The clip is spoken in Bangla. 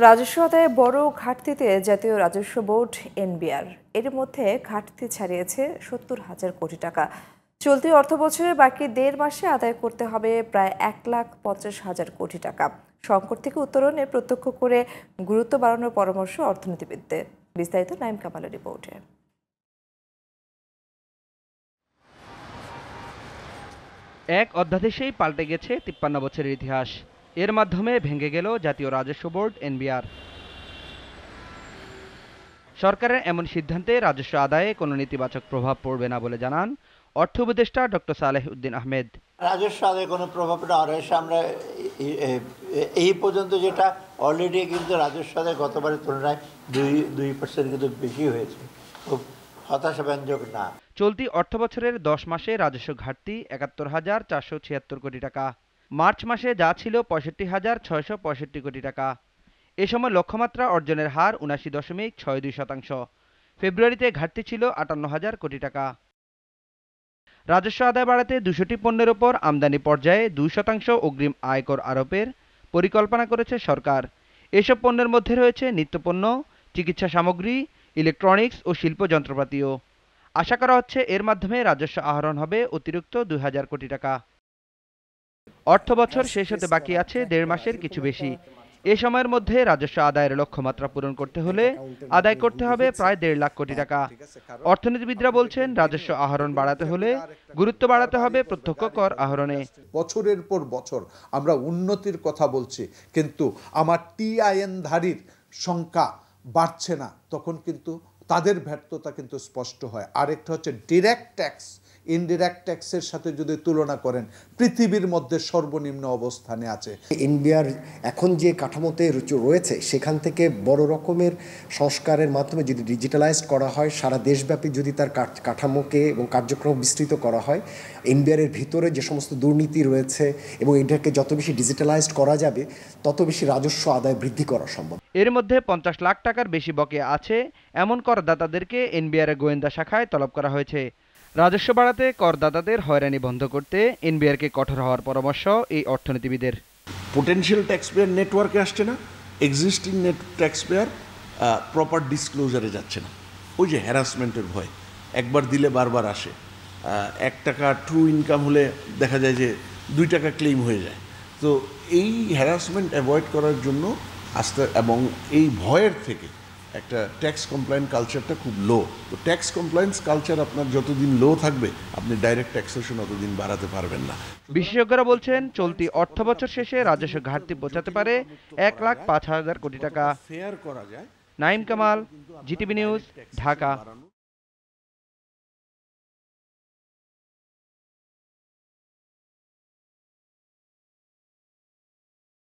রাজস্ব আদায়ে বড় ঘাটতিতে জাতীয় রাজস্ব বোর্ড এনবিআর এর মধ্যে ঘাটতি ছাড়িয়েছে ৭০,০০০ কোটি টাকা। চলতি অর্থবছরে বাকি ১.৫ মাসে আদায় করতে হবে প্রায় ১,৫০,০০০ কোটি টাকা। সংকট থেকে উত্তরণে প্রত্যক্ষ করে গুরুত্ব বাড়ানোর পরামর্শ অর্থনীতিবিদদের। বিস্তারিত নাইম কামালের রিপোর্টে। এক অধ্যাদেশেই পাল্টে গেছে ৫৩ বছরের ইতিহাস। এর মাধ্যমে ভেঙে গেল জাতীয় রাজস্ব বোর্ড এনবিআর। সরকারের এমন সিদ্ধান্তে রাজস্ব আদায়ে কোনো নেতিবাচক প্রভাব পড়বে না বলে জানান অর্থ উপদেষ্টা ডক্টর সালেহ উদ্দিন আহমেদ। রাজস্ব আদায়ে কোনো প্রভাব না রয়েছে। আমরা এই পর্যন্ত যেটা অলরেডি কিন্তু রাজস্ব আদায় গতবারের তুলনায় 2% কিন্তু বেশি হয়েছে, খুব হতাশাব্যঞ্জক না। চলতি অর্থবছরের 10 মাসে রাজস্ব ঘাটতি ৭১,৪৭৬ কোটি টাকা। মার্চ মাসে যা ছিল ৬৫,৬৬৫ কোটি টাকা। এ সময় লক্ষ্যমাত্রা অর্জনের হার ৭৯.৬২%। ফেব্রুয়ারিতে ঘাটতি ছিল ৫৮,০০০ কোটি টাকা। রাজস্ব আদায় বাড়াতে ২০০টি পণ্যের ওপর আমদানি পর্যায়ে ২% অগ্রিম আয়কর আরোপের পরিকল্পনা করেছে সরকার। এসব পণ্যের মধ্যে রয়েছে নিত্যপণ্য, চিকিৎসা সামগ্রী, ইলেকট্রনিক্স ও শিল্প যন্ত্রপাতিও। আশা করা হচ্ছে এর মাধ্যমে রাজস্ব আহরণ হবে অতিরিক্ত ২,০০০ কোটি টাকা। অর্থবছর শেষ হতে বাকি আছে ১.৫ মাসের কিছু বেশি। এ সময়ের মধ্যে রাজস্ব আদায়ের লক্ষ্যমাত্রা পূরণ করতে হলে আদায় করতে হবে প্রায় ১.৫ লাখ কোটি টাকা। অর্থনীতিবিদরা বলছেন, রাজস্ব আহরণ বাড়াতে হলে গুরুত্ব বাড়াতে হবে প্রত্যক্ষ কর আহরণে। বছরের পর বছর আমরা উন্নতির কথা বলছি, কিন্তু আমার টিআইএনধারীর সংখ্যা বাড়ছে না, তখন কিন্তু তাদের ব্যর্থতা কিন্তু স্পষ্ট হয়। আরেকটা হচ্ছে ডিরেক্ট ট্যাক্স, ইনডিরেক্ট ট্যাক্সের সাথে যদি তুলনা করেন পৃথিবীর মধ্যে সর্বনিম্ন অবস্থানে আছে। এনবিআর এখন যে কাঠামোতে রয়েছে সেখান থেকে বড় রকমের সংস্কারের মাধ্যমে যদি ডিজিটালাইজড করা হয়, সারা দেশব্যাপী যদি তার কাঠামোকে এবং কার্যক্রম বিস্তৃত করা হয়, এনবিআর এর ভিতরে যে সমস্ত দুর্নীতি রয়েছে এবং এটাকে যত বেশি ডিজিটালাইজড করা যাবে তত বেশি রাজস্ব আদায় বৃদ্ধি করা সম্ভব। এর মধ্যে ৫০ লাখ টাকার বেশি বকেয়া আছে এমন করদাতাদেরকে এনবিআর এর গোয়েন্দা শাখায় তলব করা হয়েছে। রাজস্ব বাড়াতে করদাতাদের হয়রানি বন্ধ করতে এনবিআরকে কঠোর হওয়ার পরামর্শ এই অর্থনীতিবিদের। পোটেনশিয়াল ট্যাক্স পেয়ার নেটওয়ার্কে আসছে না, এক্সিস্টিং ট্যাক্স পেয়ার প্রপার ডিসক্লোজারে যাচ্ছে না। ওই যে হ্যারাসমেন্টের ভয়, একবার দিলে বারবার আসে। ১ টাকা ট্রু ইনকাম হলে দেখা যায় যে ২ টাকা ক্লেম হয়ে যায়। তো এই হ্যারাসমেন্ট অ্যাভয়েড করার জন্য এবং এই ভয়ের থেকে একটা ট্যাক্স কমপ্লায়েন্ট কালচারটা খুব লো। তো ট্যাক্স কমপ্লায়েন্স কালচার আপনার যতদিন লো থাকবে, আপনি ডাইরেক্ট ট্যাক্সেশন অতদিন বাড়াতে পারবেন না। বিশেষজ্ঞরা বলছেন, চলতি অর্থবছর শেষে রাজস্ব ঘাটতি পৌঁছাতে পারে ১,৫০,০০০ কোটি টাকা। ফেয়ার করা যায়। Naim Kamal, GTV news, Dhaka.